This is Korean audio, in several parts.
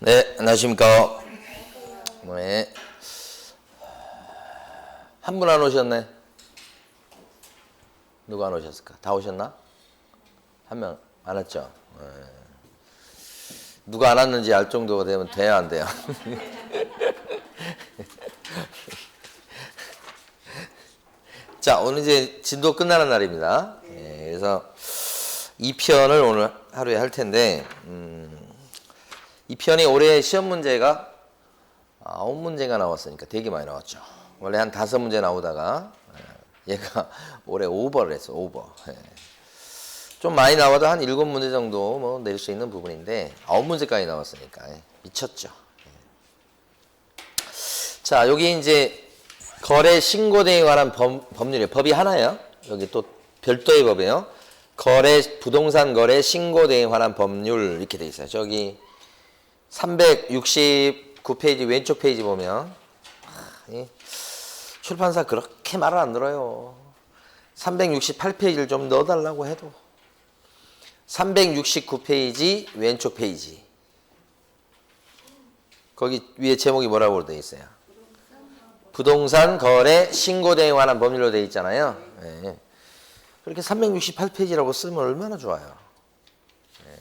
네, 안녕하십니까. 네. 한 분 안 오셨네. 누가 안 오셨을까? 다 오셨나? 한 명 안 왔죠? 네. 누가 안 왔는지 알 정도가 되면 돼야 안 돼요? 자, 오늘 이제 진도 끝나는 날입니다. 네, 그래서 2편을 오늘 하루에 할 텐데, 이 편이 올해 시험 문제가 9문제가 나왔으니까 되게 많이 나왔죠. 원래 한 5문제 나오다가 얘가 올해 오버를 했어. 오버. 좀 많이 나와도 한 7문제 정도 뭐 낼 수 있는 부분인데 9문제까지 나왔으니까 미쳤죠. 자, 여기 이제 거래 신고 등에 관한 법률이에요. 법이 하나예요. 여기 또 별도의 법이에요. 부동산 거래 신고 등에 관한 법률 이렇게 돼 있어요. 저기 369페이지 왼쪽 페이지 보면 출판사 그렇게 말을 안 들어요. 368페이지를 좀 넣어달라고 해도 369페이지 왼쪽 페이지 거기 위에 제목이 뭐라고 되어 있어요? 부동산 거래 신고 등에 관한 법률로 되어 있잖아요. 네. 그렇게 368페이지라고 쓰면 얼마나 좋아요. 네.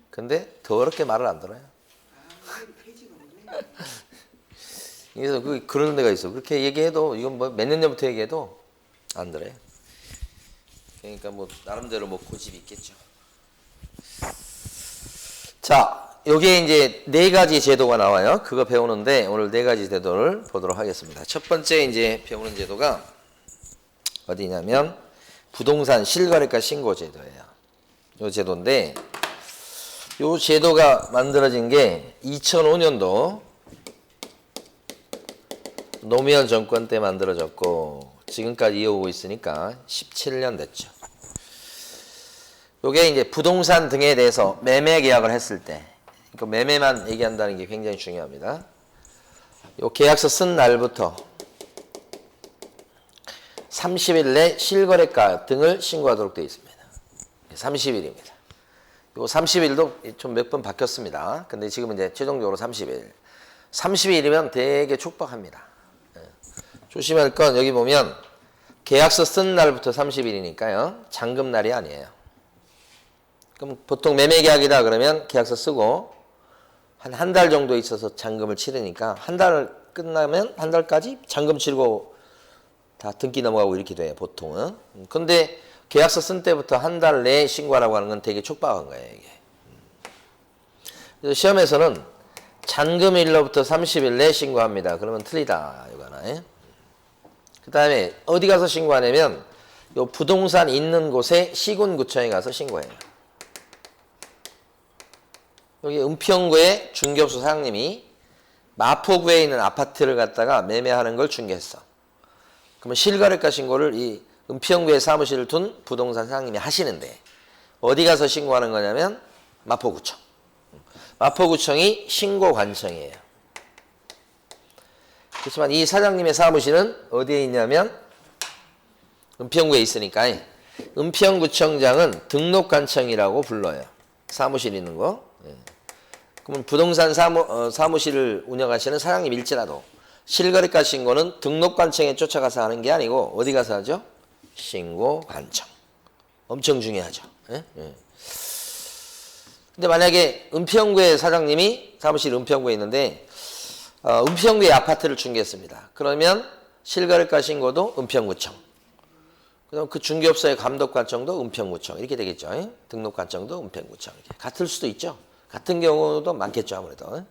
근데 더럽게 말을 안 들어요. 그래서 그런 데가 있어. 그렇게 얘기해도 이건 뭐 몇 년 전부터 얘기해도 안 들어요. 그러니까 뭐 나름대로 뭐 고집이 있겠죠. 자, 여기에 이제 4가지 제도가 나와요. 그거 배우는데 오늘 4가지 제도를 보도록 하겠습니다. 첫 번째 이제 배우는 제도가 어디냐면 부동산 실거래가 신고 제도예요. 이 제도인데 이 제도가 만들어진 게 2005년도 노무현 정권 때 만들어졌고 지금까지 이어오고 있으니까 17년 됐죠. 이게 이제 부동산 등에 대해서 매매 계약을 했을 때, 그러니까 매매만 얘기한다는 게 굉장히 중요합니다. 이 계약서 쓴 날부터 30일 내 실거래가 등을 신고하도록 되어 있습니다. 30일입니다. 요 30일도 좀 몇 번 바뀌었습니다. 근데 지금 이제 최종적으로 30일. 30일이면 되게 촉박합니다. 조심할 건 여기 보면 계약서 쓴 날부터 30일이니까요. 잔금날이 아니에요. 그럼 보통 매매계약이다 그러면 계약서 쓰고 한 달 정도 있어서 잔금을 치르니까 한 달 끝나면 한 달까지 잔금 치르고 다 등기 넘어가고 이렇게 돼요. 보통은. 근데 계약서 쓴 때부터 한 달 내에 신고하라고 하는 건 되게 촉박한 거예요. 이게. 그래서 시험에서는 잔금일로부터 30일 내에 신고합니다. 그러면 틀리다. 이거는. 그 다음에 어디 가서 신고하냐면 요 부동산 있는 곳에 시군구청에 가서 신고해요. 여기 은평구의 중개업소 사장님이 마포구에 있는 아파트를 갖다가 매매하는 걸 중개했어. 그러면 실거래가 신고를 이 은평구에 사무실을 둔 부동산 사장님이 하시는데 어디 가서 신고하는 거냐면 마포구청. 마포구청이 신고관청이에요. 그렇지만 이 사장님의 사무실은 어디에 있냐면 은평구에 있으니까 은평구청장은 등록관청이라고 불러요. 사무실 있는 거. 그러면 부동산 사무실을 운영하시는 사장님일지라도 실거래가 신고는 등록관청에 쫓아가서 하는 게 아니고 어디 가서 하죠? 신고관청. 엄청 중요하죠. 근데 만약에 은평구의 사장님이 사무실 은평구에 있는데 은평구의 아파트를 중개했습니다. 그러면 실거래가 신고도 은평구청. 그럼 그 중개업소의 감독관청도 은평구청. 이렇게 되겠죠. 등록관청도 은평구청. 이렇게. 같을 수도 있죠. 같은 경우도 많겠죠. 아무래도.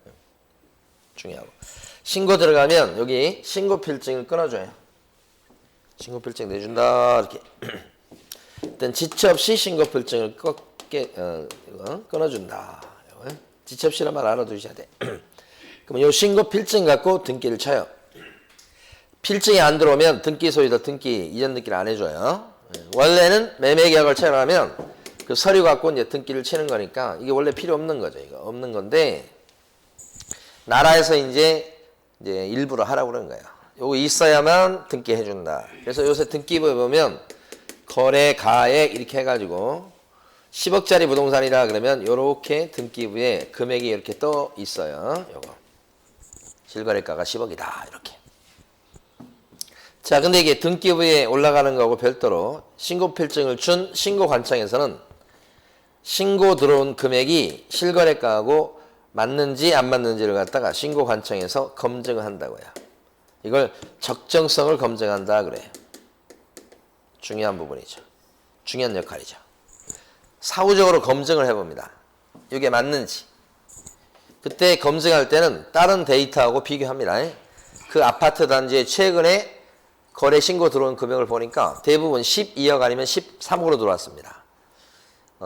중요하고. 신고 들어가면 여기 신고필증을 끊어줘요. 신고필증 내준다. 이렇게. 일단 지체 없이 신고필증을 끊어준다. 지체 없이란 말 알아두셔야 돼. 그럼 이 신고필증 갖고 등기를 쳐요. 필증이 안 들어오면 등기 소유자 등기 이전 등기를 안 해줘요. 원래는 매매계약을 체결하면 그 서류 갖고 이제 등기를 치는 거니까 이게 원래 필요 없는 거죠. 이거 없는 건데 나라에서 이제 일부러 하라고 그러는 거예요. 요거 있어야만 등기해준다. 그래서 요새 등기부에 보면 거래 가액 이렇게 해가지고 10억짜리 부동산이라 그러면 요렇게 등기부에 금액이 이렇게 떠 있어요. 요거. 실거래가가 10억이다. 이렇게. 자, 근데 이게 등기부에 올라가는 거하고 별도로 신고필증을 준 신고관청에서는 신고 들어온 금액이 실거래가하고 맞는지 안 맞는지를 갖다가 신고관청에서 검증을 한다고요. 이걸 적정성을 검증한다 그래요. 중요한 부분이죠. 중요한 역할이죠. 사후적으로 검증을 해봅니다. 이게 맞는지. 그때 검증할 때는 다른 데이터하고 비교합니다. 그 아파트 단지에 최근에 거래 신고 들어온 금액을 보니까 대부분 12억 아니면 13억으로 들어왔습니다.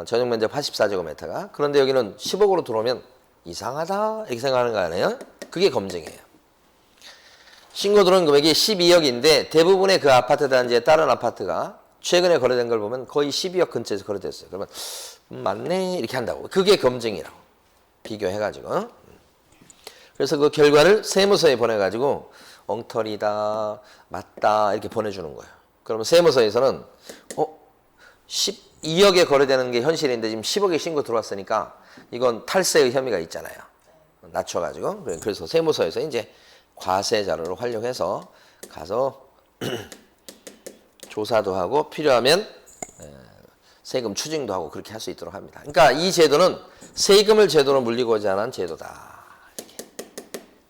전용 면적 84제곱미터가. 그런데 여기는 10억으로 들어오면 이상하다 이렇게 생각하는 거 아니에요? 그게 검증이에요. 신고 들어온 금액이 12억인데 대부분의 그 아파트 단지에 다른 아파트가 최근에 거래된 걸 보면 거의 12억 근처에서 거래됐어요. 그러면 맞네 이렇게 한다고. 그게 검증이라고. 비교해가지고. 그래서 그 결과를 세무서에 보내가지고 엉터리다, 맞다 이렇게 보내주는 거예요. 그러면 세무서에서는 12억에 거래되는 게 현실인데 지금 10억에 신고 들어왔으니까 이건 탈세의 혐의가 있잖아요. 낮춰가지고. 그래서 세무서에서 이제 과세 자료를 활용해서 가서 조사도 하고 필요하면 세금 추징도 하고 그렇게 할 수 있도록 합니다. 그러니까 이 제도는 세금을 제도로 물리고자 하는 제도다.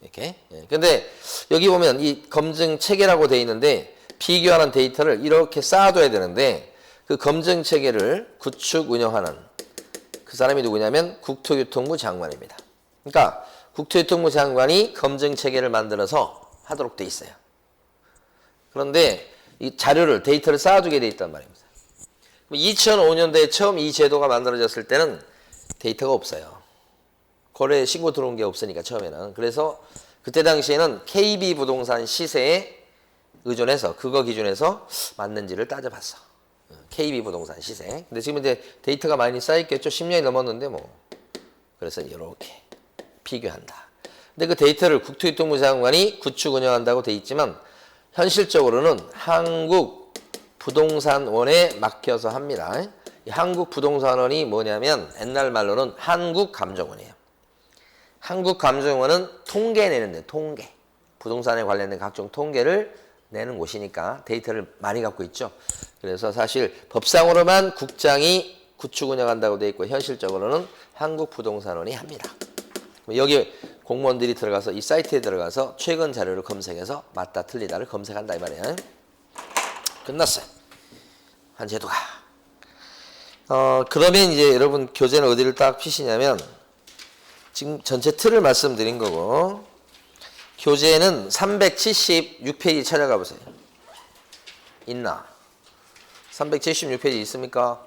이렇게. 근데 여기 보면 이 검증 체계라고 돼 있는데 비교하는 데이터를 이렇게 쌓아둬야 되는데 그 검증 체계를 구축 운영하는 그 사람이 누구냐면 국토교통부 장관입니다. 그러니까 국토교통부 장관이 검증 체계를 만들어서 하도록 돼 있어요. 그런데 이 자료를 데이터를 쌓아두게 돼 있단 말입니다. 2005년도에 처음 이 제도가 만들어졌을 때는 데이터가 없어요. 거래 신고 들어온 게 없으니까 처음에는. 그래서 그때 당시에는 KB 부동산 시세에 의존해서 그거 기준에서 맞는지를 따져봤어. KB 부동산 시세. 근데 지금 이제 데이터가 많이 쌓였겠죠. 10년이 넘었는데 뭐. 그래서 이렇게 비교한다. 근데 그 데이터를 국토교통부 장관이 구축 운영한다고 돼 있지만 현실적으로는 한국부동산원에 맡겨서 합니다. 이 한국부동산원이 뭐냐면 옛날 말로는 한국감정원이에요. 한국감정원은 통계 내는데 통계. 부동산에 관련된 각종 통계를 내는 곳이니까 데이터를 많이 갖고 있죠. 그래서 사실 법상으로만 국장이 구축 운영한다고 돼 있고 현실적으로는 한국부동산원이 합니다. 여기 공무원들이 들어가서 이 사이트에 들어가서 최근 자료를 검색해서 맞다 틀리다를 검색한다 이 말이에요. 끝났어요. 한 제도가. 그러면 이제 여러분 교재는 어디를 딱 피시냐면 지금 전체 틀을 말씀드린 거고 교재는 376페이지 찾아가 보세요. 있나? 376페이지 있습니까?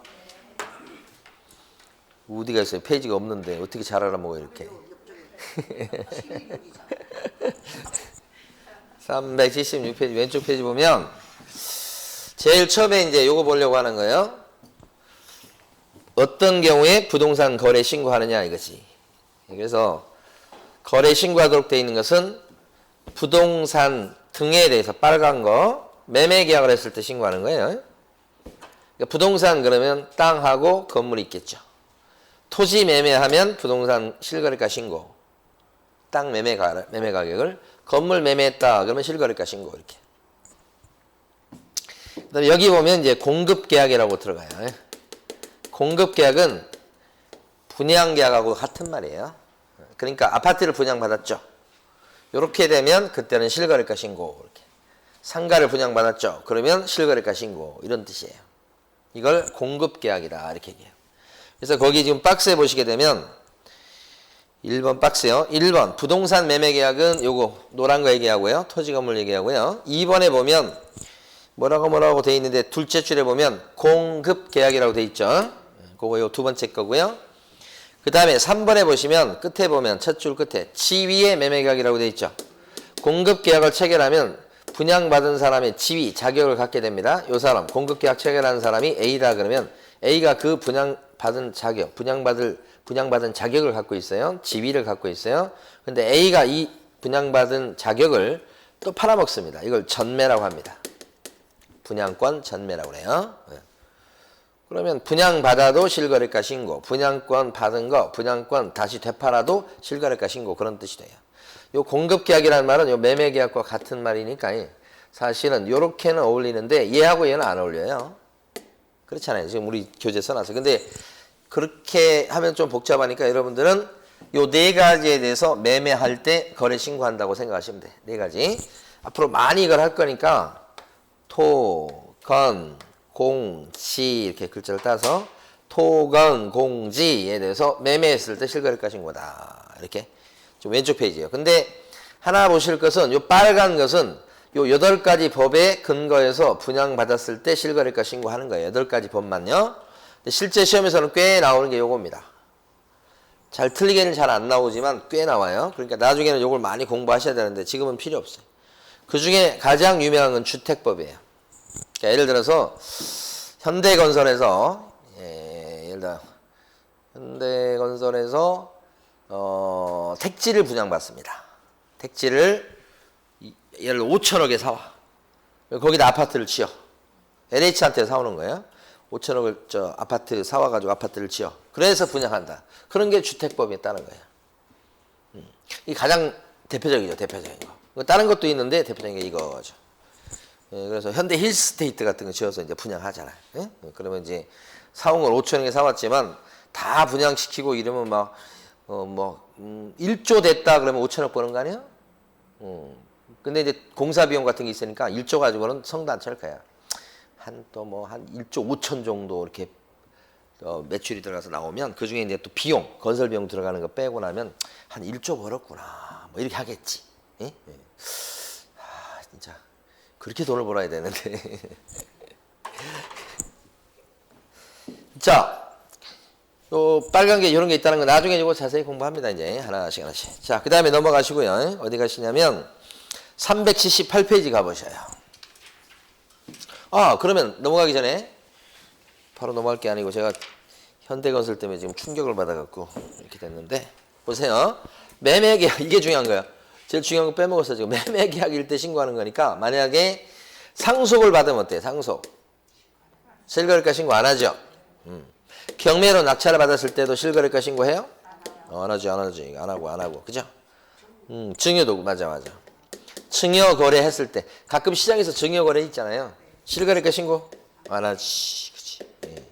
어디가 있어요? 페이지가 없는데 어떻게 잘 알아먹어 이렇게. 376페이지 왼쪽 페이지 보면 제일 처음에 이제 요거 보려고 하는 거예요. 어떤 경우에 부동산 거래 신고하느냐 이거지. 그래서 거래 신고하도록 되어 있는 것은 부동산 등에 대해서 빨간 거 매매 계약을 했을 때 신고하는 거예요. 그러니까 부동산 그러면 땅하고 건물이 있겠죠. 토지 매매하면 부동산 실거래가 신고. 땅 매매 가격을 건물 매매했다 그러면 실거래가 신고 이렇게. 그다음에 여기 보면 이제 공급 계약이라고 들어가요. 공급 계약은 분양 계약하고 같은 말이에요. 그러니까 아파트를 분양받았죠. 이렇게 되면 그때는 실거래가 신고 이렇게. 상가를 분양받았죠. 그러면 실거래가 신고 이런 뜻이에요. 이걸 공급 계약이다 이렇게 얘기해요. 그래서 거기 지금 박스에 보시게 되면 1번 박스요. 1번 부동산 매매 계약은 요거 노란 거 얘기하고요. 토지 건물 얘기하고요. 2번에 보면 뭐라고 돼 있는데 둘째 줄에 보면 공급 계약이라고 돼 있죠. 그거 요 두 번째 거고요. 그 다음에 3번에 보시면 끝에 보면 첫 줄 끝에 지위의 매매 계약이라고 돼 있죠. 공급 계약을 체결하면 분양받은 사람의 지위, 자격을 갖게 됩니다. 요 사람 공급 계약 체결하는 사람이 A다 그러면 A가 그 분양받은 자격, 분양받은 자격을 갖고 있어요. 지위를 갖고 있어요. 근데 A가 이 분양받은 자격을 또 팔아먹습니다. 이걸 전매라고 합니다. 분양권 전매라고 그래요. 그러면 분양받아도 실거래가 신고, 분양권 받은 거, 분양권 다시 되팔아도 실거래가 신고 그런 뜻이 돼요. 요 공급계약이라는 말은 요 매매계약과 같은 말이니까 사실은 요렇게는 어울리는데 얘하고 얘는 안 어울려요. 그렇잖아요. 지금 우리 교재 써놨어요. 근데 그렇게 하면 좀 복잡하니까 여러분들은 요 네 가지에 대해서 매매할 때 거래 신고한다고 생각하시면 돼. 네 가지. 앞으로 많이 이걸 할 거니까 토, 건, 공, 지 이렇게 글자를 따서 토, 건, 공, 지에 대해서 매매했을 때 실거래가 신고다. 이렇게 좀 왼쪽 페이지예요. 근데 하나 보실 것은 요 빨간 것은 요 8가지 법에 근거해서 분양받았을 때 실거래가 신고하는 거예요. 8가지 법만요. 근데 실제 시험에서는 꽤 나오는 게 요겁니다. 잘 틀리게는 잘 안 나오지만 꽤 나와요. 그러니까 나중에는 요걸 많이 공부하셔야 되는데 지금은 필요 없어요. 그 중에 가장 유명한 건 주택법이에요. 그러니까 예를 들어서 현대건설에서 예를 들어 현대건설에서 택지를 분양받습니다. 택지를 예를 들어 5천억에 사와. 거기다 아파트를 지어. LH한테 사오는 거예요. 5천억을 저 아파트 사와가지고 아파트를 지어. 그래서 분양한다. 그런 게 주택법에 따른 거예요. 이 가장 대표적이죠. 대표적인 거. 다른 것도 있는데 대표적인 게 이거죠. 그래서 현대 힐스테이트 같은 거 지어서 이제 분양하잖아요. 예? 그러면 이제 사온 걸 5천억에 사왔지만 다 분양시키고 이러면 막 1조 됐다 그러면 5천억 버는 거 아니에요? 근데 이제 공사 비용 같은 게 있으니까 1조 가지고는 성도 안 찰 거야. 한 1조 5천 정도 이렇게 매출이 들어가서 나오면 그 중에 이제 또 비용, 건설 비용 들어가는 거 빼고 나면 한 1조 벌었구나. 뭐 이렇게 하겠지. 예? 예. 아, 진짜 그렇게 돈을 벌어야 되는데. 자, 요 빨간 게 이런 게 있다는 거 나중에 이거 자세히 공부합니다. 이제 하나씩 하나씩. 자, 그 다음에 넘어가시고요. 어디 가시냐면 378페이지 가보셔요. 그러면 넘어가기 전에 바로 넘어갈 게 아니고 제가 현대건설 때문에 지금 충격을 받아갖고 이렇게 됐는데 보세요. 매매계약 이게 중요한 거예요. 제일 중요한 거 빼먹었어요. 지금 매매계약일 때 신고하는 거니까 만약에 상속을 받으면 어때요? 상속. 실거래가 신고 안 하죠? 경매로 낙찰을 받았을 때도 실거래가 신고해요? 안 하지. 안 하고. 그죠? 증여도 맞아. 증여 거래했을 때 가끔 시장에서 증여 거래 있잖아요. 실거래가 신고 안 하지. 그치? 예.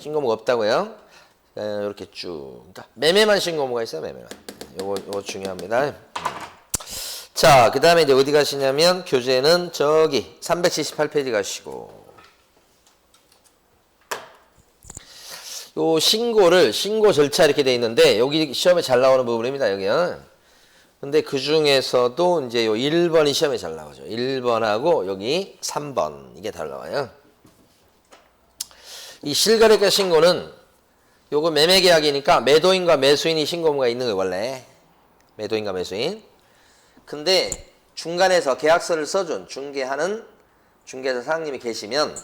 신고무가 없다고요? 이렇게 쭉. 그러니까 매매만 신고무가 있어요. 매매만. 요거 중요합니다. 자, 그 다음에 이제 어디 가시냐면 교재는 저기 378페이지 가시고 요 신고 절차 이렇게 돼 있는데 여기 시험에 잘 나오는 부분입니다. 여기요. 근데 그 중에서도 이제 요 1번이 시험에 잘 나오죠. 1번하고 여기 3번 이게 잘 나와요. 이 실거래가 신고는 요거 매매계약이니까 매도인과 매수인이 신고무가 있는 거예요. 원래 매도인과 매수인. 근데 중간에서 계약서를 써준 중개하는 중개사 사장님이 계시면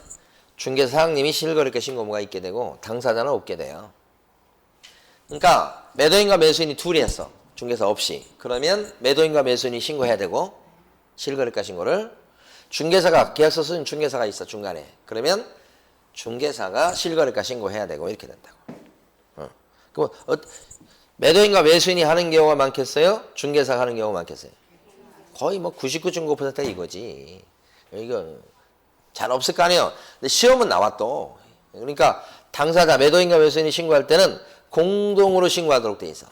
중개사 사장님이 실거래가 신고무가 있게 되고 당사자는 없게 돼요. 그러니까 매도인과 매수인이 둘이 했어. 중개사 없이. 그러면 매도인과 매수인이 신고해야 되고 실거래가 신고를 중개사가 계약서 쓴 중개사가 있어 중간에. 그러면 중개사가 실거래가 신고해야 되고 이렇게 된다고. 그럼 매도인과 매수인이 하는 경우가 많겠어요? 중개사가 하는 경우가 많겠어요? 거의 99.9%가 이거지. 이거 잘 없을 거 아니에요. 근데 시험은 나와 또. 그러니까 당사자 매도인과 매수인이 신고할 때는 공동으로 신고하도록 돼 있어.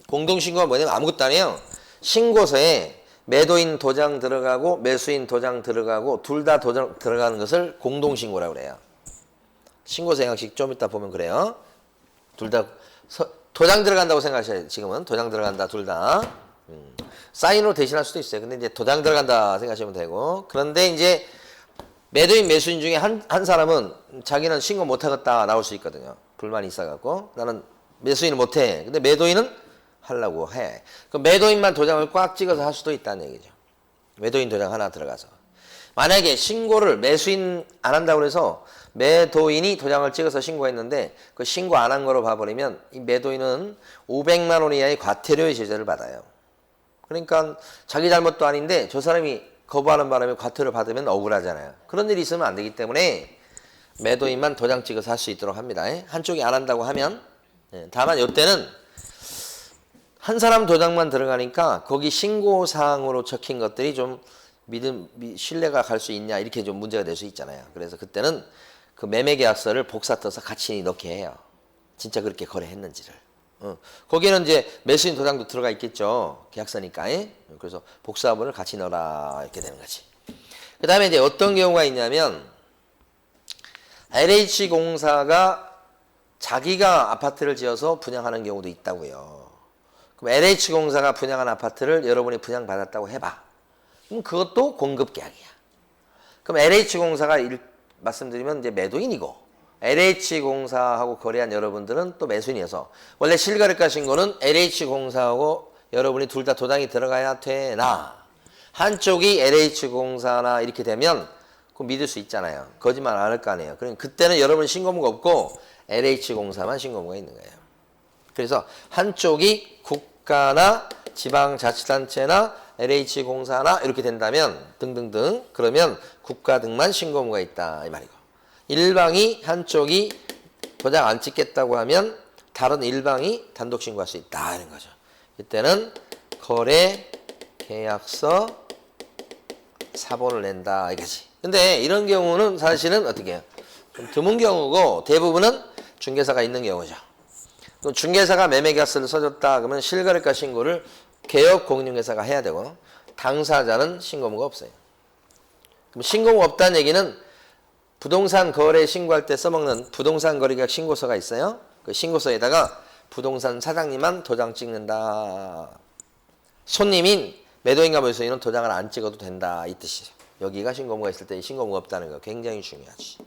공동신고가 뭐냐면 아무것도 아니에요. 신고서에 매도인 도장 들어가고 매수인 도장 들어가고 둘 다 도장 들어가는 것을 공동신고라고 그래요. 신고서 양식 좀 이따 보면 그래요. 둘 다 도장 들어간다고 생각하셔야 지금은 도장 들어간다 둘 다. 사인으로 대신할 수도 있어요. 근데 이제 도장 들어간다 생각하시면 되고 그런데 이제 매도인 매수인 중에 한 사람은 자기는 신고 못하겠다 나올 수 있거든요. 불만이 있어갖고 나는 매수인은 못해. 근데 매도인은 하려고 해. 그럼 매도인만 도장을 꽉 찍어서 할 수도 있다는 얘기죠. 매도인 도장 하나 들어가서. 만약에 신고를 매수인 안 한다고 해서 매도인이 도장을 찍어서 신고했는데 그 신고 안 한 거로 봐버리면 이 매도인은 500만 원 이하의 과태료의 제재를 받아요. 그러니까 자기 잘못도 아닌데 저 사람이 거부하는 바람에 과태료를 받으면 억울하잖아요. 그런 일이 있으면 안 되기 때문에 매도인만 도장 찍어서 할 수 있도록 합니다. 한쪽이 안 한다고 하면. 다만 이때는 한 사람 도장만 들어가니까 거기 신고사항으로 적힌 것들이 좀 신뢰가 갈 수 있냐 이렇게 좀 문제가 될 수 있잖아요. 그래서 그때는 그 매매계약서를 복사 떠서 같이 넣게 해요. 진짜 그렇게 거래했는지를. 거기에는 이제 매수인 도장도 들어가 있겠죠. 계약서니까. 그래서 복사본을 같이 넣어라 이렇게 되는 거지. 그 다음에 이제 어떤 경우가 있냐면 LH공사가 자기가 아파트를 지어서 분양하는 경우도 있다고요. 그럼 LH공사가 분양한 아파트를 여러분이 분양받았다고 해봐. 그럼 그것도 공급계약이야. 그럼 LH공사가 말씀드리면 이제 매도인이고 LH공사하고 거래한 여러분들은 또 매수인이어서 원래 실거래가 신고는 LH공사하고 여러분이 둘 다 도장이 들어가야 되나 한쪽이 LH공사나 이렇게 되면 그거 믿을 수 있잖아요. 거짓말 안 할 거 아니에요. 그러니까 그때는 여러분 신고무가 없고 LH공사만 신고무가 있는 거예요. 그래서 한쪽이 국가나 지방자치단체나 LH공사나 이렇게 된다면 등등등 그러면 국가 등만 신고무가 있다 이 말이고 일방이 한쪽이 도장 안 찍겠다고 하면 다른 일방이 단독 신고할 수 있다 이런 거죠. 이때는 거래 계약서 사본을 낸다 이거지. 근데 이런 경우는 사실은 어떻게 해요? 좀 드문 경우고 대부분은 중개사가 있는 경우죠. 그럼 중개사가 매매계약서를 써줬다 그러면 실거래가 신고를 개업공인중개사가 해야 되고 당사자는 신고무가 없어요. 그럼 신고무 없다는 얘기는 부동산 거래 신고할 때 써먹는 부동산 거래계약 신고서가 있어요. 그 신고서에다가 부동산 사장님만 도장 찍는다. 손님인 매도인과 매수인은 도장을 안 찍어도 된다 이 뜻이죠. 여기가 신고무가 있을 때 신고무가 없다는 거 굉장히 중요하지.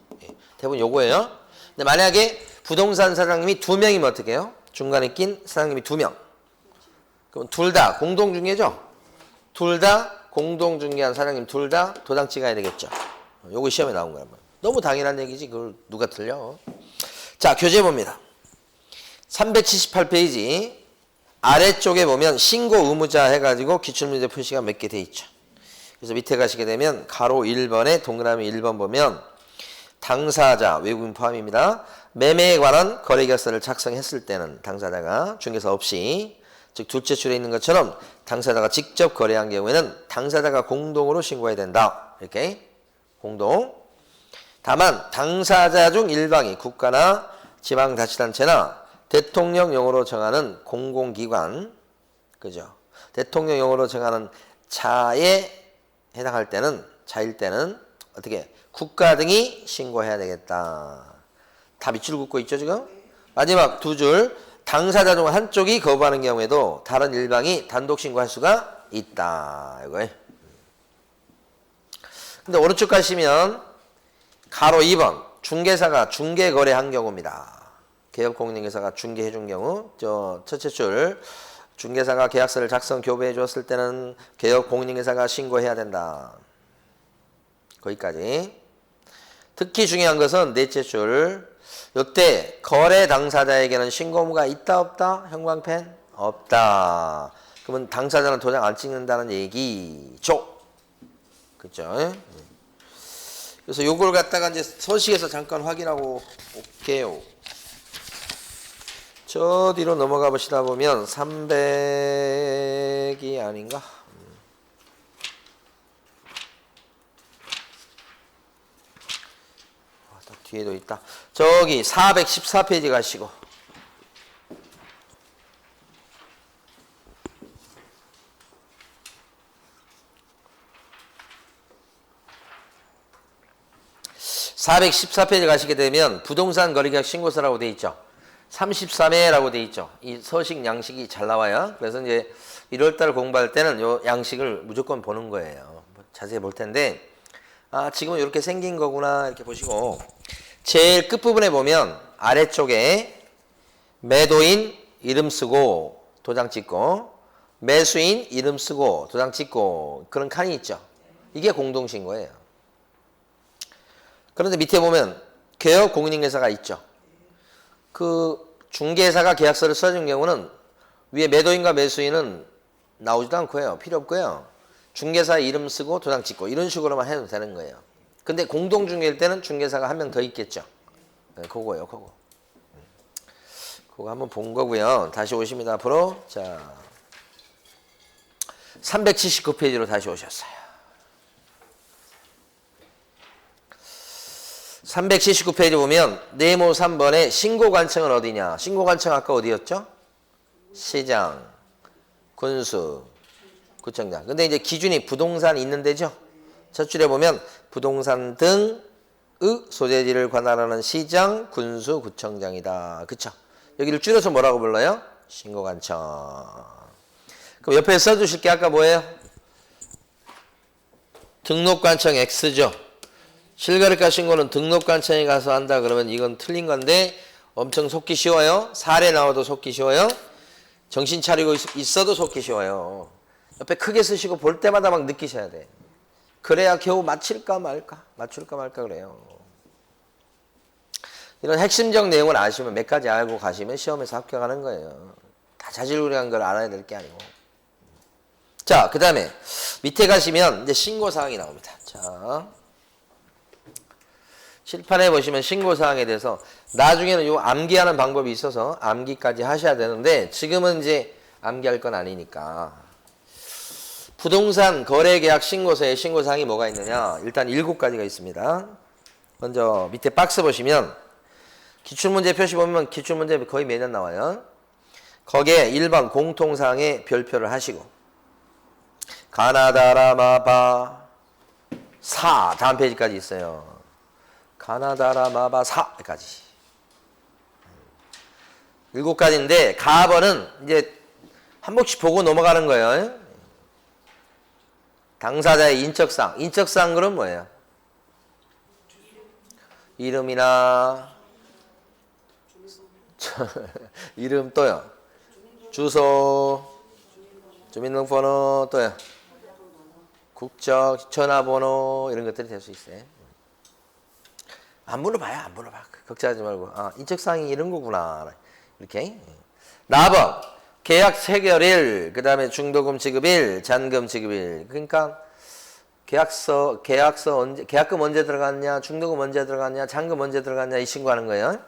대부분 요거예요. 근데 만약에 부동산 사장님이 2명이면 어떻게 해요? 중간에 낀 사장님이 2명. 그럼 둘 다 공동중개죠? 둘 다 공동중개한 사장님 둘 다 도장 찍어야 되겠죠. 요거 시험에 나온 거란 말이에요. 너무 당연한 얘기지. 그걸 누가 틀려. 자, 교재 봅니다. 378페이지 아래쪽에 보면 신고 의무자 해가지고 기출문제 표시가 몇 개 돼 있죠. 그래서 밑에 가시게 되면 가로 1번에 동그라미 1번 보면 당사자, 외국인 포함입니다. 매매에 관한 거래계약서를 작성했을 때는 당사자가 중개사 없이 즉 둘째 줄에 있는 것처럼 당사자가 직접 거래한 경우에는 당사자가 공동으로 신고해야 된다. 이렇게 공동. 다만 당사자 중 일방이 국가나 지방자치단체나 대통령령으로 정하는 공공기관, 그죠? 대통령령으로 정하는 자에 해당할 때는 자일 때는 어떻게 국가 등이 신고해야 되겠다. 다 밑줄 긋고 있죠 지금? 마지막 두 줄 당사자 중 한쪽이 거부하는 경우에도 다른 일방이 단독 신고할 수가 있다. 이거예요. 근데 오른쪽 가시면 가로 2번 중개사가 중개 거래한 경우입니다. 개업공인중개사가 중개해 준 경우 저 첫째 줄 중개사가 계약서를 작성 교부해 주었을 때는 개업공인중개사가 신고해야 된다. 거기까지. 특히 중요한 것은 넷째 줄 이때 거래 당사자에게는 신고무가 있다 없다? 형광펜? 없다. 그러면 당사자는 도장 안 찍는다는 얘기죠. 그죠? 그래서 요걸 갖다가 이제 서식에서 잠깐 확인하고 올게요. 저 뒤로 넘어가 보시다 보면 300이 아닌가? 뒤에도 있다. 저기 414페이지 가시고. (414페이지) 가시게 되면 부동산 거래계약 신고서라고 되어 있죠. 33회라고 되어 있죠. 이 서식 양식이 잘 나와요. 그래서 이제 1월달 공부할 때는 요 양식을 무조건 보는 거예요. 자세히 볼 텐데 아 지금은 이렇게 생긴 거구나 이렇게 보시고 제일 끝부분에 보면 아래쪽에 매도인 이름 쓰고 도장 찍고 매수인 이름 쓰고 도장 찍고 그런 칸이 있죠. 이게 공동신고예요. 그런데 밑에 보면 개업공인중개사가 있죠. 그 중개사가 계약서를 써준 경우는 위에 매도인과 매수인은 나오지도 않고요. 필요 없고요. 중개사 이름 쓰고 도장 찍고 이런 식으로만 해도 되는 거예요. 근데 공동중개일 때는 중개사가 한 명 더 있겠죠. 네, 그거예요, 그거. 그거 한번 본 거고요. 다시 오십니다, 앞으로. 자, 379페이지로 다시 오셨어요. 379페이지 보면 네모 3번에 신고관청은 어디냐? 신고관청 아까 어디였죠? 시장, 군수, 구청장. 근데 이제 기준이 부동산 있는 데죠? 첫 줄에 보면 부동산 등의 소재지를 관할하는 시장, 군수, 구청장이다. 그쵸? 여기를 줄여서 뭐라고 불러요? 신고관청. 그럼 옆에 써주실 게 아까 뭐예요? 등록관청 X죠? 실거래가 신고는 등록관청에 가서 한다 그러면 이건 틀린 건데 엄청 속기 쉬워요. 사례 나와도 속기 쉬워요. 정신 차리고 있어도 속기 쉬워요. 옆에 크게 쓰시고 볼 때마다 막 느끼셔야 돼. 그래야 겨우 맞출까 말까 그래요. 이런 핵심적 내용을 아시면 몇 가지 알고 가시면 시험에서 합격하는 거예요. 다 자질구레한 걸 알아야 될 게 아니고. 자, 그 다음에 밑에 가시면 이제 신고사항이 나옵니다. 자, 칠판에 보시면 신고사항에 대해서 나중에는 요 암기하는 방법이 있어서 암기까지 하셔야 되는데 지금은 이제 암기할 건 아니니까. 부동산 거래계약 신고서에 신고사항이 뭐가 있느냐? 일단 7가지가 있습니다. 먼저 밑에 박스 보시면 기출문제 표시 보면 기출문제 거의 매년 나와요. 거기에 1번 공통사항에 별표를 하시고 가나다라마바 사 다음 페이지까지 있어요. 가나다라마바 사까지 7가지인데 가번은 이제 한 번씩 보고 넘어가는 거예요. 당사자의 인적사항. 인적사항 그럼 뭐예요? 이름이나 이름 또요. 주소, 주민등록번호 또요. 국적, 전화번호 이런 것들이 될 수 있어요. 안 물어봐요. 안 물어봐. 걱정하지 말고. 아, 인적사항이 이런 거구나. 이렇게. 나번 계약 체결일, 그 다음에 중도금 지급일, 잔금 지급일. 그러니까 계약서 언제, 계약금 언제 들어갔냐, 중도금 언제 들어갔냐, 잔금 언제 들어갔냐 이 신고하는 거예요.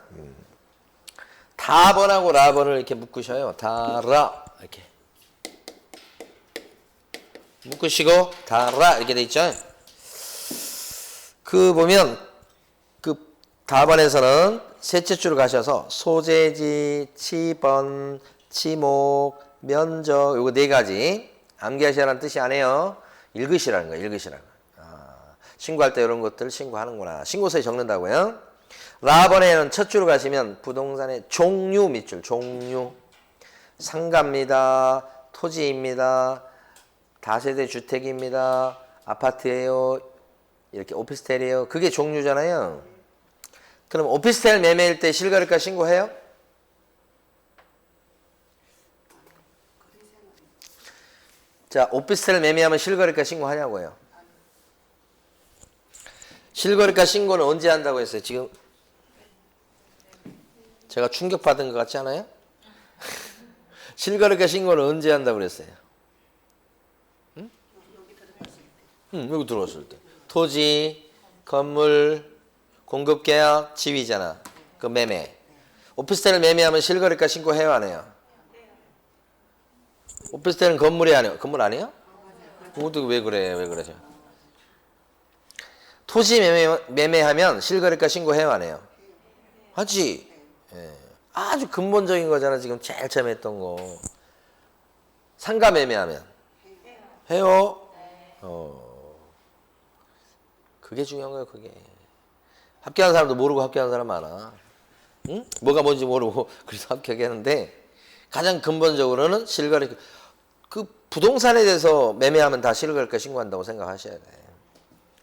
다번하고 라번을 이렇게 묶으셔요. 다라 이렇게 묶으시고 다라 이렇게 돼 있죠. 그 보면 그 다번에서는 셋째 줄을 가셔서 소재지, 치번, 지목, 면적 요거 4가지 암기하시라는 뜻이 아니에요. 읽으시라는 거예요. 읽으시라는 거예요. 아, 신고할 때 이런 것들 신고하는구나. 신고서에 적는다고요. 라번에는 첫 줄로 가시면 부동산의 종류 밑줄, 종류. 상가입니다. 토지입니다. 다세대 주택입니다. 아파트예요. 이렇게 오피스텔이에요. 그게 종류잖아요. 그럼 오피스텔 매매일 때 실거래가 신고해요? 자, 오피스텔 매매하면 실거래가 신고하냐고요. 실거래가 신고는 언제 한다고 했어요? 지금 제가 충격받은 것 같지 않아요? 실거래가 신고는 언제 한다고 그랬어요? 응? 여기 들어왔을 때. 토지, 건물, 공급계약, 지위잖아. 그 매매. 오피스텔을 매매하면 실거래가 신고해요, 안 해요? 오피스텔은 건물이 아니에요. 건물 아니에요? 그것도 왜 그래? 왜 그러죠? 토지 매매하면 실거래가 신고해요, 안 해요? 하지. 예. 아주 근본적인 거잖아. 지금 제일 처음 했던 거. 상가 매매하면 해요? 그게 중요한 거예요. 그게. 합격한 사람도 모르고 합격한 사람 많아. 응? 뭐가 뭔지 모르고 그래서 합격했는데 가장 근본적으로는 실거래 그 부동산에 대해서 매매하면 다 실거래가 신고한다고 생각하셔야 돼.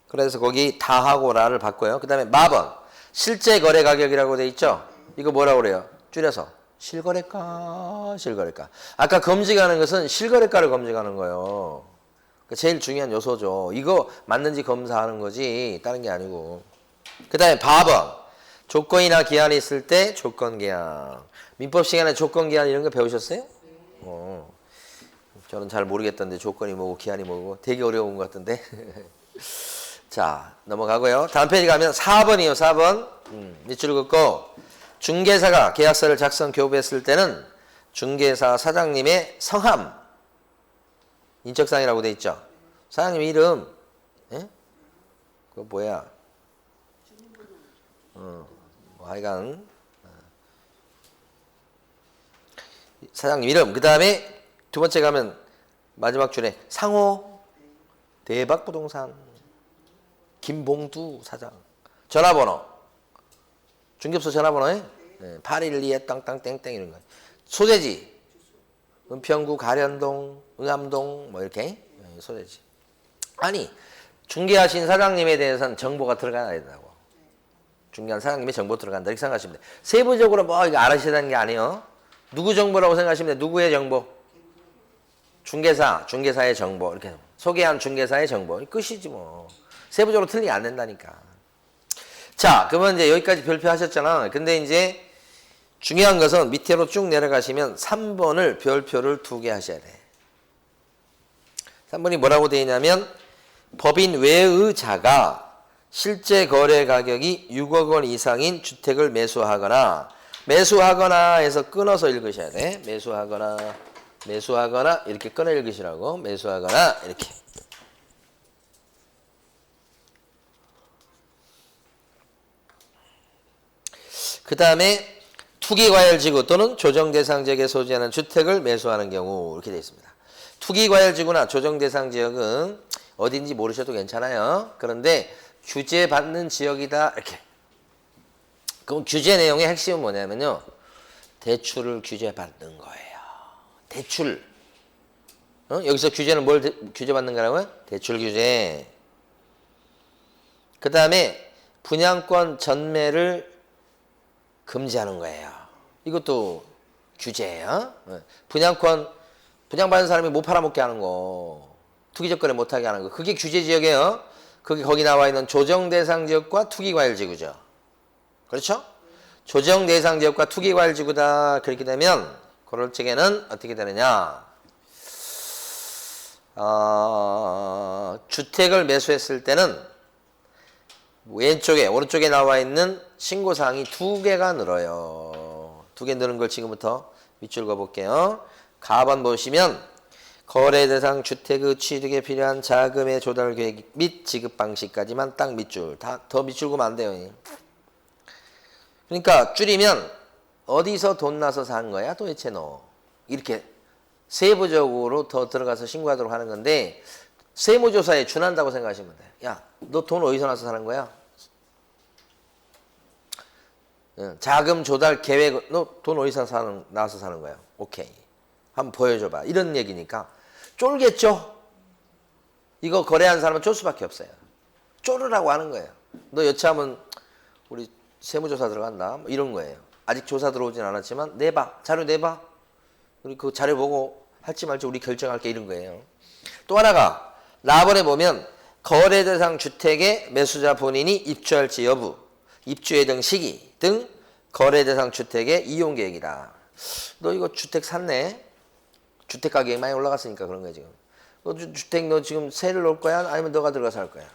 그래서 거기 다하고 라를 바꿔요. 그 다음에 마번 실제 거래 가격이라고 돼 있죠. 이거 뭐라고 그래요? 줄여서 실거래가, 실거래가. 아까 검증하는 것은 실거래가를 검증하는 거예요. 제일 중요한 요소죠. 이거 맞는지 검사하는 거지 다른 게 아니고. 그 다음에 바번 조건이나 기한이 있을 때 조건계약. 민법 시간에 조건계약 이런 거 배우셨어요? 저는 잘 모르겠던데 조건이 뭐고 기한이 뭐고 되게 어려운 것 같던데. 자, 넘어가고요. 다음 페이지 가면 4번이요, 4번. 밑줄 긋고, 중개사가 계약서를 작성 교부했을 때는 중개사 사장님의 성함, 인적사항이라고 돼 있죠. 사장님 이름, 예? 그거 뭐야? 뭐 하여간 사장님 이름, 그 다음에 두 번째 가면 마지막 줄에 상호, 대박부동산, 김봉두 사장, 전화번호, 중개업소 전화번호에 812에 땅땅땡땡 이런 거. 소재지, 은평구 가련동, 응암동 뭐 이렇게 소재지. 아니 중개하신 사장님에 대해서는 정보가 들어가야 된다고. 중개한 사장님의 정보 들어간다 이렇게 생각하시면 돼. 세부적으로 뭐 이거 알아셔야 되는 게 아니에요. 누구 정보라고 생각하시면 돼. 누구의 정보? 중개사, 중개사의 정보 이렇게 소개한 중개사의 정보 끝이지 뭐. 세부적으로 틀리게 안 된다니까. 자, 그러면 이제 여기까지 별표하셨잖아. 근데 이제 중요한 것은 밑으로 쭉 내려가시면 3번을 별표를 2개 하셔야 돼. 3번이 뭐라고 되어 있냐면 법인 외의 자가 실제 거래 가격이 6억 원 이상인 주택을 매수하거나 해서 끊어서 읽으셔야 돼. 매수하거나 이렇게 끊어 읽으시라고. 매수하거나 이렇게. 그 다음에 투기과열지구 또는 조정대상지역에 소지하는 주택을 매수하는 경우 이렇게 되어 있습니다. 투기과열지구나 조정대상지역은 어딘지 모르셔도 괜찮아요. 그런데 규제받는 지역이다 이렇게. 그럼 규제 내용의 핵심은 뭐냐면요. 대출을 규제받는 거예요. 대출. 여기서 규제는 뭘 규제받는 거라고요? 대출 규제. 그 다음에 분양권 전매를 금지하는 거예요. 이것도 규제예요. 분양받은 사람이 못 팔아먹게 하는 거. 투기적 거래 못하게 하는 거. 그게 규제지역이에요. 그게 거기 나와 있는 조정대상지역과 투기과열지구죠. 그렇죠? 조정대상지역과 투기과열지구다. 그렇게 되면 그럴 적에는 어떻게 되느냐. 주택을 매수했을 때는 왼쪽에 오른쪽에 나와 있는 신고사항이 2개가 늘어요. 2개 늘은 걸 지금부터 밑줄 그어볼게요. 가번 보시면 거래 대상 주택의 취득에 필요한 자금의 조달 계획 및 지급 방식까지만 딱 밑줄. 더 밑줄 그으면 안 돼요. 그러니까 줄이면 어디서 돈 나서 산 거야 도대체 너. 이렇게 세부적으로 더 들어가서 신고하도록 하는 건데 세무조사에 준한다고 생각하시면 돼. 야, 너 돈 어디서 나서 사는 거야? 자금 조달 계획, 너 돈 어디서 나와서 사는 거야? 오케이. 한번 보여줘봐. 이런 얘기니까 쫄겠죠? 이거 거래한 사람은 쫄 수밖에 없어요. 쫄으라고 하는 거예요. 너 여차하면 우리 세무조사 들어간다. 뭐 이런 거예요. 아직 조사 들어오진 않았지만 내봐. 자료 내봐. 우리 그 자료 보고 할지 말지 우리 결정할게 이런 거예요. 또 하나가 라번에 보면 거래 대상 주택의 매수자 본인이 입주할지 여부, 입주 예정 시기 등 거래 대상 주택의 이용 계획이다. 너 이거 주택 샀네? 주택 가격이 많이 올라갔으니까 그런 거야 지금. 너 주택 너 지금 세를 놓을 거야? 아니면 너가 들어가 살 거야?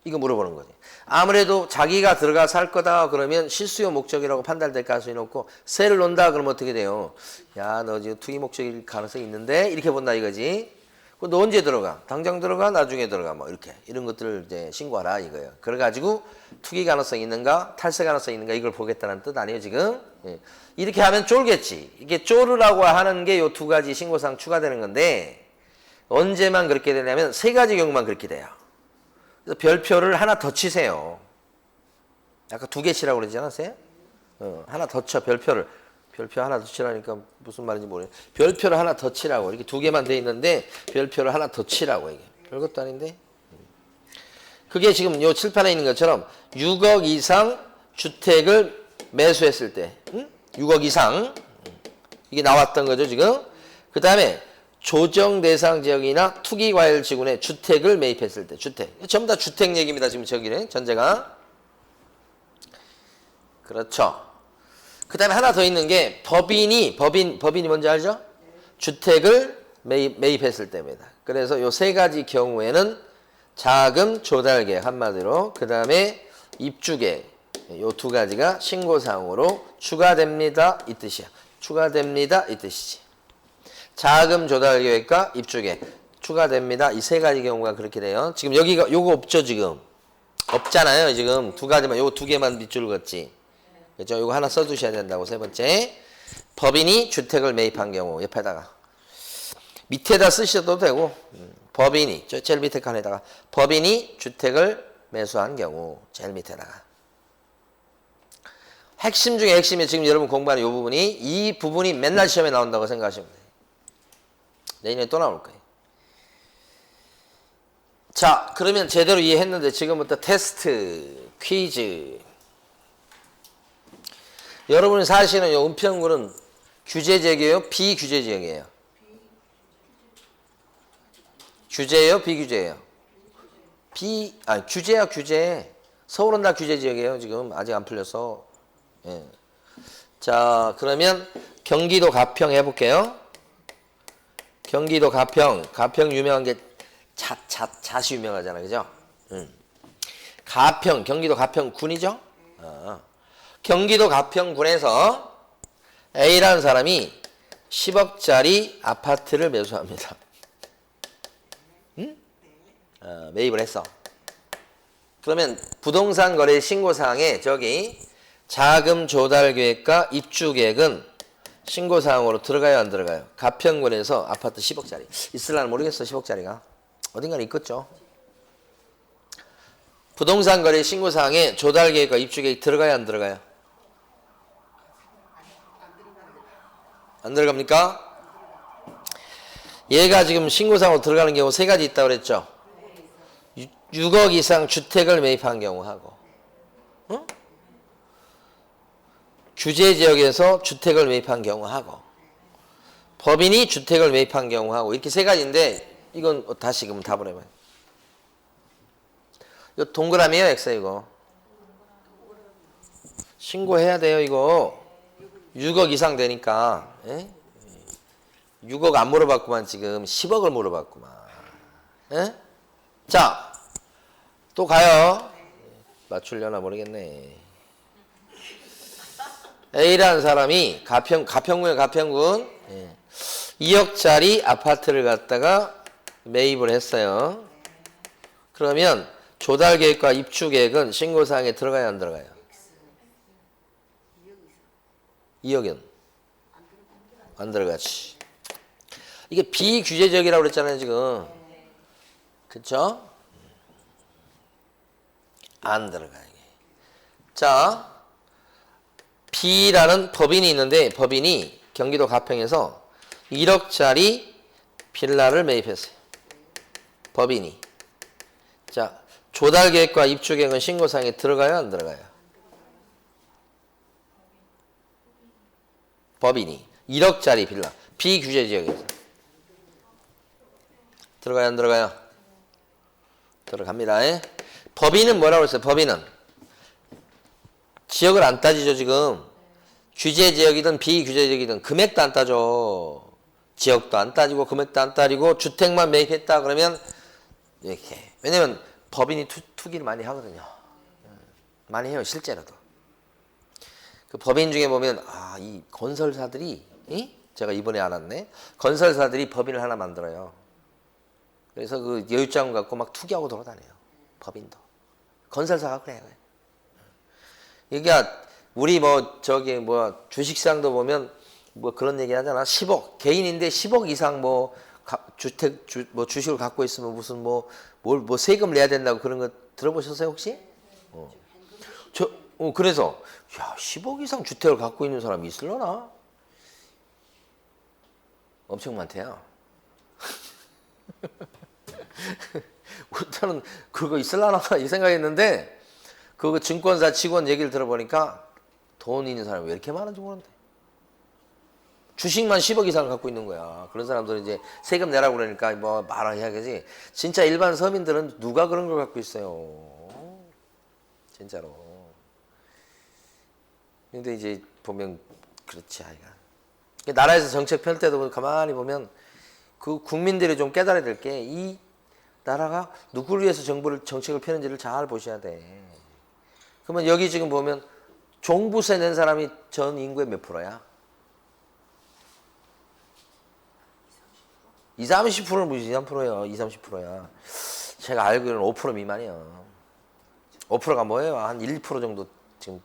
이거 물어보는 거지. 아무래도 자기가 들어가 살 거다 그러면 실수요 목적이라고 판단될 가능성이 높고 세를 놓는다 그러면 어떻게 돼요? 야, 너 지금 투기 목적일 가능성이 있는데 이렇게 본다 이거지. 너 언제 들어가? 당장 들어가? 나중에 들어가? 뭐 이렇게 이런 것들을 이제 신고하라 이거예요. 그래가지고 투기 가능성이 있는가, 탈세 가능성이 있는가 이걸 보겠다는 뜻 아니에요 지금? 예. 이렇게 하면 쫄겠지. 이게 쫄으라고 하는 게 요 2가지 신고사항 추가되는 건데 언제만 그렇게 되냐면 3가지 경우만 그렇게 돼요. 그래서 별표를 하나 더 치세요. 아까 2개 치라고 그러지 않았어요? 하나 더 쳐 별표를. 별표 하나 더 치라니까 무슨 말인지 모르겠어요. 별표를 하나 더 치라고. 이렇게 2개만 돼 있는데 별표를 하나 더 치라고 이게. 별것도 아닌데. 그게 지금 요 칠판에 있는 것처럼 6억 이상 주택을 매수했을 때 6억 이상 이게 나왔던 거죠 지금. 그 다음에 조정 대상 지역이나 투기과열지구내 주택을 매입했을 때 주택. 전부 다 주택 얘기입니다 지금 저기는 전제가. 그렇죠. 그 다음에 하나 더 있는 게 법인이 뭔지 알죠? 주택을 매입했을 때입니다. 그래서 요 3가지 경우에는 자금 조달 계획 한마디로 그 다음에 입주 계획 요 두 가지가 신고사항으로 추가됩니다 이 뜻이야. 추가됩니다 이 뜻이지. 자금 조달 계획과 입주 계획 추가됩니다 이 세 가지 경우가 그렇게 돼요. 지금 여기가 요거 없죠 지금. 없잖아요 지금 두 가지만 요거 두 개만 밑줄 긋지. 그죠? 요거 하나 써두셔야 된다고. 세 번째 법인이 주택을 매입한 경우 옆에다가 밑에다 쓰셔도 되고 법인이 제일 밑에 칸에다가 법인이 주택을 매수한 경우 제일 밑에다가 핵심 중에 핵심이 지금 여러분 공부하는 이 부분이 이 부분이 맨날 시험에 나온다고 생각하시면 돼요. 내년에 또 나올 거예요. 자 그러면 제대로 이해했는데 지금부터 테스트 퀴즈. 여러분이 사시는 이 은평구는 규제지역이에요? 비규제지역이에요? 규제예요? 비규제예요? 규제야 규제. 서울은 다 규제지역이에요. 지금 아직 안 풀려서. 예. 자 그러면 경기도 가평 해볼게요. 경기도 가평 유명한 게 잣이 유명하잖아 그죠? 가평 경기도 가평군이죠. 경기도 가평군에서 A라는 사람이 10억짜리 아파트를 매수합니다. 매입을 했어. 그러면 부동산 거래 신고사항에 저기 자금 조달 계획과 입주 계획은 신고사항으로 들어가요 안 들어가요? 가평군에서 아파트 10억짜리 있을라는 모르겠어. 10억짜리가 어딘가는 있겠죠. 부동산 거래 신고사항에 조달 계획과 입주 계획 들어가요 안 들어가요? 안 들어갑니까? 얘가 지금 신고사항으로 들어가는 경우 세 가지 있다고 그랬죠. 6억 이상 주택을 매입한 경우하고 규제지역에서 주택을 매입한 경우하고 법인이 주택을 매입한 경우하고 이렇게 세 가지인데 이건 다시 그럼 답을 해봐요. 이거 동그라미에요 X 이거. 신고해야 돼요 이거. 6억 이상 되니까. 예? 6억 안 물어봤구만 지금 10억을 물어봤구만. 예? 자, 또 가요. 맞추려나 모르겠네. A라는 사람이 가평군에 가평군 2억짜리 아파트를 갖다가 매입을 했어요. 그러면 조달 계획과 입주 계획은 신고사항에 들어가요 안 들어가요? 2억은 안 들어가지. 이게 비규제적이라고 그랬잖아요 지금. 그쵸? 안 들어가요. 자 B라는 법인이 있는데 법인이 경기도 가평에서 1억짜리 빌라를 매입했어요. 법인이. 자 조달 계획과 입주 계획은 신고사항에 들어가요 안 들어가요? 법인이 1억짜리 빌라 비규제 지역에서 들어가요 안 들어가요? 들어갑니다. 예? 법인은 뭐라고 했어요? 법인은 지역을 안 따지죠 지금. 규제 지역이든 비규제 지역이든 금액도 안 따져. 지역도 안 따지고 금액도 안 따지고 주택만 매입했다 그러면 이렇게. 왜냐면 법인이 투기를 많이 하거든요. 많이 해요 실제로도. 그 법인 중에 보면 이 건설사들이 제가 이번에 알았네. 건설사들이 법인을 하나 만들어요. 그래서 그 여유자금 갖고 막 투기하고 돌아다녀요. 법인도. 건설사가 그래요. 이게 우리 주식시장도 보면 뭐 그런 얘기 하잖아. 10억 개인인데 10억 이상 주식을 갖고 있으면 무슨 세금 내야 된다고 그런 거 들어보셨어요 혹시? 그래서 10억 이상 주택을 갖고 있는 사람이 있으려나? 엄청 많대요. 저는 그거 있으려나 이 생각했는데 그 증권사 직원 얘기를 들어보니까 돈 있는 사람이 왜 이렇게 많은지 모르는데 주식만 10억 이상을 갖고 있는 거야. 그런 사람들은 이제 세금 내라고 그러니까 말해야겠지. 진짜 일반 서민들은 누가 그런 걸 갖고 있어요. 진짜로. 근데 이제 보면 그렇지 아이가. 나라에서 정책 펼 때도 가만히 보면 그 국민들이 좀 깨달아야 될 게 이 나라가 누구를 위해서 정책을 펴는지를 잘 보셔야 돼. 그러면 여기 지금 보면 종부세 낸 사람이 전 인구의 몇 프로야? 20, 30%는 무슨 2, 3%야. 2, 30%야. 제가 알기로는 5% 미만이야. 5%가 뭐예요? 한 1, 2% 정도 지금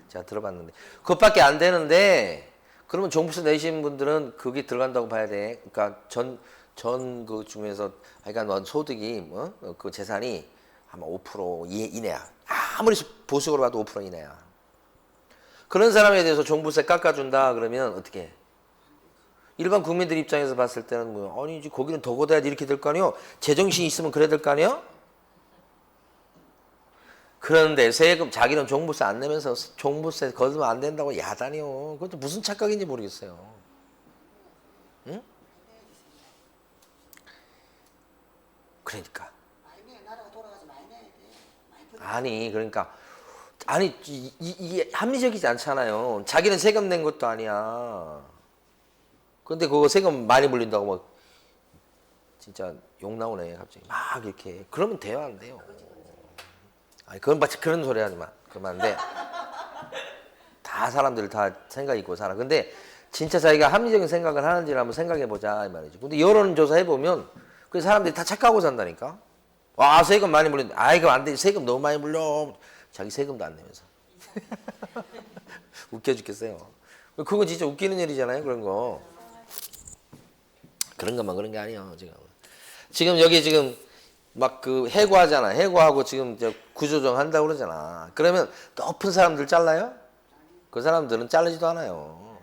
제가 들어봤는데. 그것밖에 안 되는데, 그러면 종부세 내신 분들은 그게 들어간다고 봐야 돼. 그러니까 그 중에서, 그러니까 소득이, 그 재산이 아마 5% 이내야. 아무리 보수적으로 봐도 5% 이내야. 그런 사람에 대해서 종부세 깎아준다 그러면 어떻게 해? 일반 국민들 입장에서 봤을 때는 뭐, 아니, 이제 거기는 더 걷어야지 이렇게 될 거 아니요? 제정신이 있으면 그래야 될 거 아니요? 그런데 세금, 자기는 종부세 안 내면서 종부세 거두면 안 된다고 야단이요. 그것도 무슨 착각인지 모르겠어요. 응? 그러니까. 아니, 그러니까. 아니, 이게 합리적이지 않잖아요. 자기는 세금 낸 것도 아니야. 근데 그거 세금 많이 물린다고 막, 진짜 욕 나오네, 갑자기. 막 이렇게. 그러면 돼요, 안 돼요? 아니, 그건 마치 그런 소리 하지 마. 그러면 안 돼. 다 사람들 다 생각 있고 살아. 근데 진짜 자기가 합리적인 생각을 하는지를 한번 생각해 보자, 이 말이죠. 근데 여론조사 해보면 그 사람들이 다 착각하고 산다니까? 와, 세금 많이 물린다. 아이, 그럼 안 돼. 세금 너무 많이 물려. 자기 세금도 안 내면서. 웃겨 죽겠어요. 그건 진짜 웃기는 일이잖아요, 그런 거. 그런 것만 그런 게 아니에요, 지금. 지금 여기 지금 막 그 해고하잖아. 해고하고 지금 구조조정 한다고 그러잖아. 그러면 높은 사람들 잘라요? 그 사람들은 자르지도 않아요.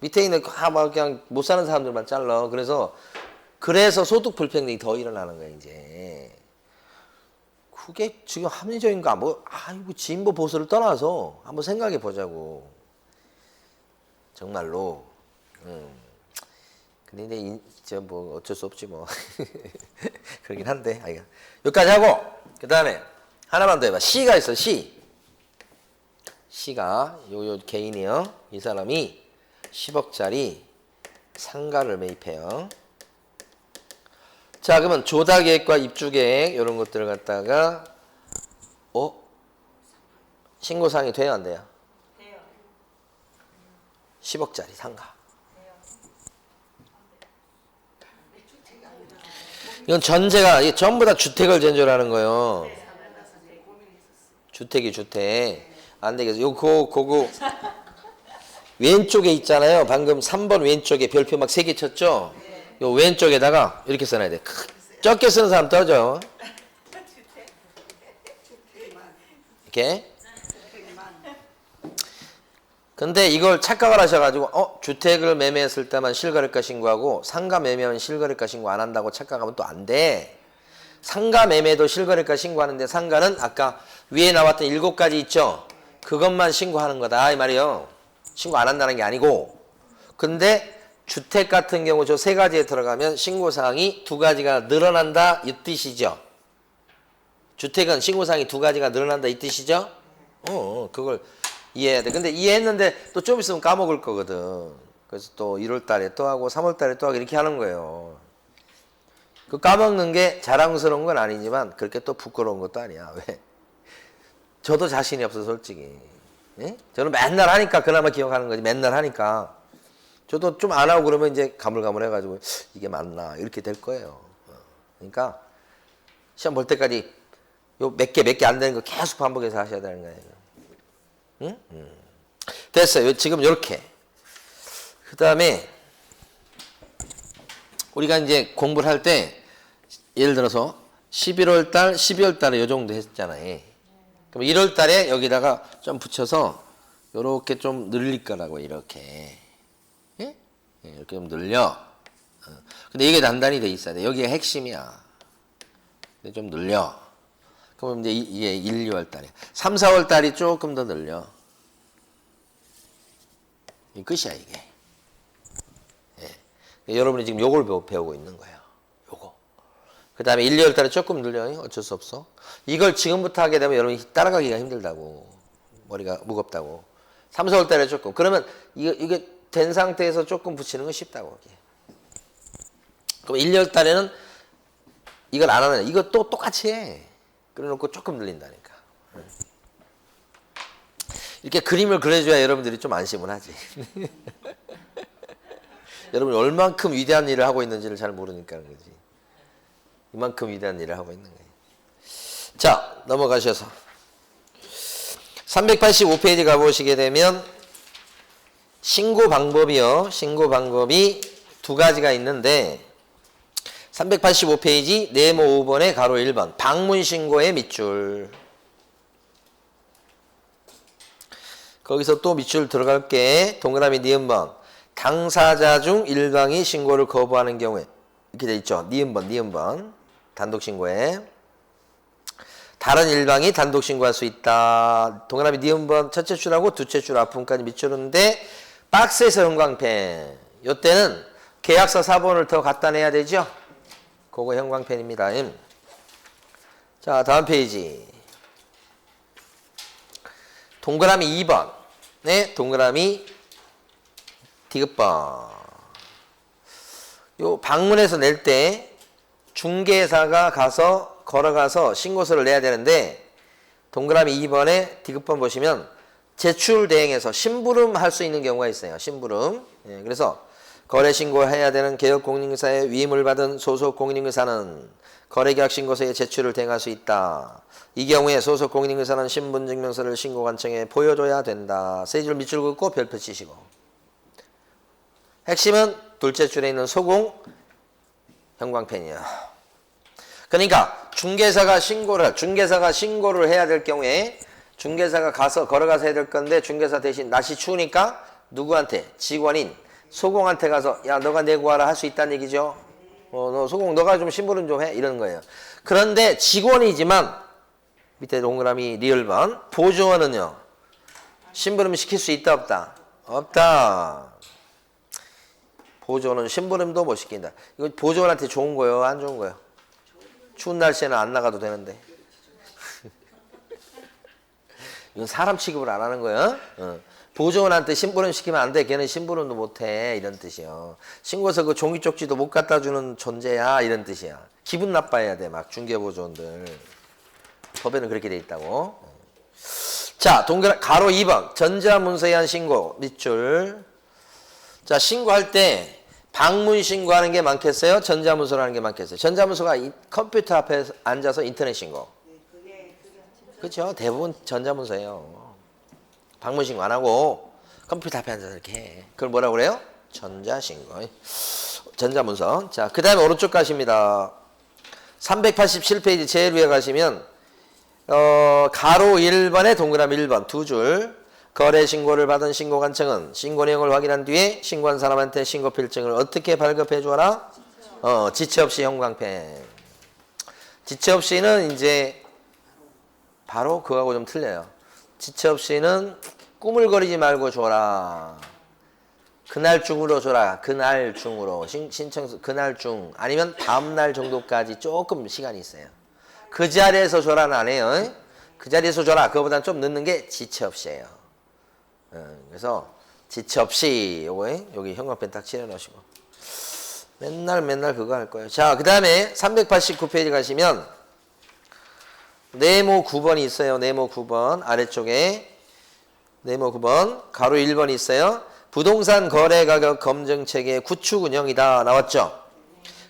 밑에 있는 막 그냥 못 사는 사람들만 잘라. 그래서 소득 불평등이 더 일어나는 거야, 이제. 그게 지금 합리적인가? 뭐, 아이고, 진보 보수를 떠나서 한번 생각해 보자고. 정말로. 근데 이제 뭐 어쩔 수 없지 뭐. 그러긴 한데. 아이가. 여기까지 하고, 그 다음에 하나만 더 해봐. C가 있어, C. C가, 요 개인이요. 이 사람이 10억짜리 상가를 매입해요. 자, 그러면 조달계획과 입주계획 이런 것들을 갖다가 신고사항이 돼요, 안 돼요? 돼요. 10억짜리 상가. 이건 전제가 이게 전부 다 주택을 전제로 하는 거예요. 주택이 주택. 안 되겠어. 그거 왼쪽에 있잖아요. 방금 3번 왼쪽에 별표 막 3개 쳤죠? 요 왼쪽에다가 이렇게 써놔야 돼. 적게 쓰는 사람 떨어져. 이렇게. 근데 이걸 착각을 하셔가지고 주택을 매매했을 때만 실거래가 신고하고 상가 매매하면 실거래가 신고 안 한다고 착각하면 또 안 돼. 상가 매매도 실거래가 신고하는데 상가는 아까 위에 나왔던 7가지 있죠? 그것만 신고하는 거다 이 말이에요. 신고 안 한다는 게 아니고. 근데 주택 같은 경우 저 3가지에 들어가면 신고사항이 2가지가 늘어난다 이 뜻이죠. 주택은 신고사항이 2가지가 늘어난다 이 뜻이죠. 그걸 이해해야 돼. 근데 이해했는데 또 좀 있으면 까먹을 거거든. 그래서 또 1월 달에 또 하고 3월 달에 또 하고 이렇게 하는 거예요. 그 까먹는 게 자랑스러운 건 아니지만 그렇게 또 부끄러운 것도 아니야. 왜? 저도 자신이 없어 솔직히. 예? 저는 맨날 하니까 그나마 기억하는 거지. 맨날 하니까. 저도 좀 안 하고 그러면 이제 가물가물해가지고 이게 맞나 이렇게 될 거예요. 그러니까 시험 볼 때까지 요 몇 개 안 되는 거 계속 반복해서 하셔야 되는 거예요. 응? 됐어요. 지금 이렇게. 그 다음에 우리가 이제 공부를 할 때 예를 들어서 11월 달, 12월 달에 요 정도 했잖아요. 그럼 1월 달에 여기다가 좀 붙여서 요렇게 좀 늘릴 거라고 이렇게. 예? 이렇게 좀 늘려. 근데 이게 단단히 돼 있어야 돼. 여기가 핵심이야. 근데 좀 늘려. 그럼 이제 이게 1, 2월 달에. 3, 4월 달이 조금 더 늘려. 이 끝이야, 이게. 예. 여러분이 지금 요걸 배우고 있는 거예요. 요거. 그 다음에 1, 2월 달에 조금 늘려요. 어쩔 수 없어. 이걸 지금부터 하게 되면 여러분이 따라가기가 힘들다고. 머리가 무겁다고. 3, 4월 달에 조금. 그러면 이게 된 상태에서 조금 붙이는 건 쉽다고. 그럼 1, 2월 달에는 이걸 안 하느냐. 이거 또 똑같이 해. 그래놓고 조금 늘린다니까. 이렇게 그림을 그려줘야 여러분들이 좀 안심을 하지. 여러분이 얼만큼 위대한 일을 하고 있는지를 잘 모르니까 그런 거지. 이만큼 위대한 일을 하고 있는 거예요. 자, 넘어가셔서 385페이지 가보시게 되면 신고 방법이요. 신고 방법이 두 가지가 있는데 385페이지 네모 5번에 가로 1번 방문 신고의 밑줄. 거기서 또 밑줄 들어갈게. 동그라미 니은번 당사자 중 일방이 신고를 거부하는 경우에 이렇게 돼 있죠. 니은번 단독 신고에 다른 일방이 단독 신고할 수 있다. 동그라미 니은번 첫째 줄하고 둘째 줄 앞부분까지 밑줄인데 박스에서 형광펜. 이때는 계약서 4번을 더 갖다 내야 되죠. 그거 형광펜입니다. 자, 다음 페이지. 동그라미 2번. 네, 동그라미 디귿번. 요 방문해서 낼 때 중개사가 걸어가서 신고서를 내야 되는데 동그라미 2번에 디귿번 보시면 제출 대행에서 심부름 할 수 있는 경우가 있어요. 심부름. 예, 그래서 거래 신고해야 되는 개업 공인인사에 위임을 받은 소속 공인인사는 거래계약 신고서에 제출을 대행할 수 있다. 이 경우에 소속 공인인사는 신분증명서를 신고관청에 보여줘야 된다. 세 줄 밑줄 긋고 별표 치시고. 핵심은 둘째 줄에 있는 소공 형광펜이야. 그러니까 중개사가 신고를 해야 될 경우에 중개사가 걸어가서 해야 될 건데 중개사 대신 날씨 추우니까 누구한테? 직원인 소공한테 가서 야 너가 내고 와라 할 수 있다는 얘기죠. 너 소공 너가 좀 심부름 좀 해 이러는 거예요. 그런데 직원이지만 밑에 동그라미 리을번 보조원은요. 심부름 시킬 수 있다 없다? 없다. 보조원은 심부름도 못 시킨다. 이거 보조원한테 좋은 거예요? 안 좋은 거예요? 추운 날씨에는 안 나가도 되는데. 이건 사람 취급을 안 하는 거예요. 보조원한테 심부름 시키면 안 돼. 걔는 심부름도 못 해. 이런 뜻이요. 신고서 그 종이 쪽지도 못 갖다 주는 존재야. 이런 뜻이야. 기분 나빠해야 돼. 막 중개보조원들. 법에는 그렇게 돼 있다고. 자, 가로 2번. 전자문서에 한 신고. 밑줄. 자, 신고할 때 방문 신고하는 게 많겠어요? 전자문서로 하는 게 많겠어요? 전자문서가 컴퓨터 앞에 앉아서 인터넷 신고. 그렇죠? 대부분 전자문서예요. 방문 신고 안 하고 컴퓨터 앞에 앉아서 이렇게 해. 그걸 뭐라고 그래요? 전자신고. 전자문서. 자, 그 다음에 오른쪽 가십니다. 387페이지 제일 위에 가시면 가로 1번에 동그라미 1번 두 줄. 거래 신고를 받은 신고관청은 신고 내용을 확인한 뒤에 신고한 사람한테 신고 필증을 어떻게 발급해 주어라? 지체 없이 형광펜. 지체 없이는 이제 바로 그거하고 좀 틀려요. 지체 없이는 꾸물거리지 말고 줘라. 그날 중으로 줘라. 그날 중으로. 신청서 그날 중. 아니면 다음날 정도까지 조금 시간이 있어요. 그 자리에서 줘라는 안 해요. 그 자리에서 줘라. 그거보다는 좀 늦는 게 지체 없이예요. 그래서 지체 없이 요거 여기 형광펜 딱 칠해 놓으시고 맨날 그거 할 거예요. 자, 그 다음에 389페이지 가시면 네모 9번이 있어요. 네모 9번 아래쪽에 네모 9번 가로 1번이 있어요. 부동산 거래 가격 검증 체계 구축 운영이다 나왔죠.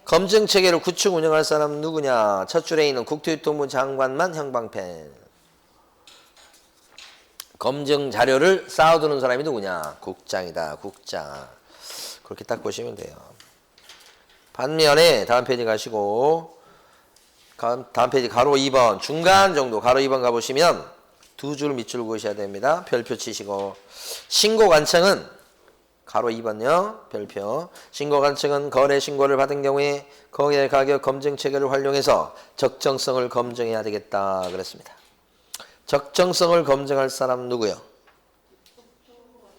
검증 체계를 구축 운영할 사람 누구냐? 첫 줄에 있는 국토유통부 장관만 형광펜. 검증 자료를 쌓아두는 사람이 누구냐? 국장이다. 국장. 그렇게 딱 보시면 돼요. 반면에 다음 페이지 가시고 다음 페이지 가로 2번 중간 정도 가로 2번 가보시면 두 줄 밑줄 그으셔야 됩니다. 별표 치시고 신고관청은 가로 2번요. 별표. 신고관청은 거래 신고를 받은 경우에 거래 가격 검증 체계를 활용해서 적정성을 검증해야 되겠다 그랬습니다. 적정성을 검증할 사람 누구요?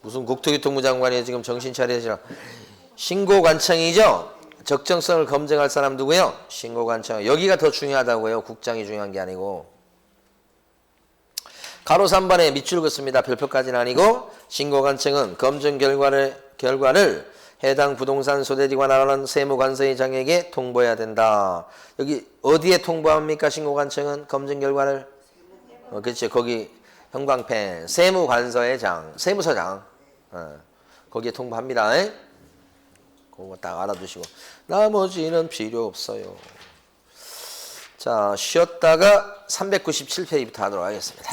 무슨 국토교통부 장관이 지금 정신 차리시라. 신고관청이죠? 적정성을 검증할 사람 누구요? 신고관청. 여기가 더 중요하다고요. 국장이 중요한 게 아니고. 가로 3번에 밑줄 긋습니다. 별표까지는 아니고 신고관청은 검증 결과를 해당 부동산 소재지 관할하는 세무관서의장에게 통보해야 된다. 여기 어디에 통보합니까? 신고관청은 검증 결과를 그렇지. 거기 형광펜 세무관서의장 세무서장 거기에 통보합니다. 그거 딱 알아두시고 나머지는 필요 없어요. 자, 쉬었다가 397페이지부터 하도록 하겠습니다.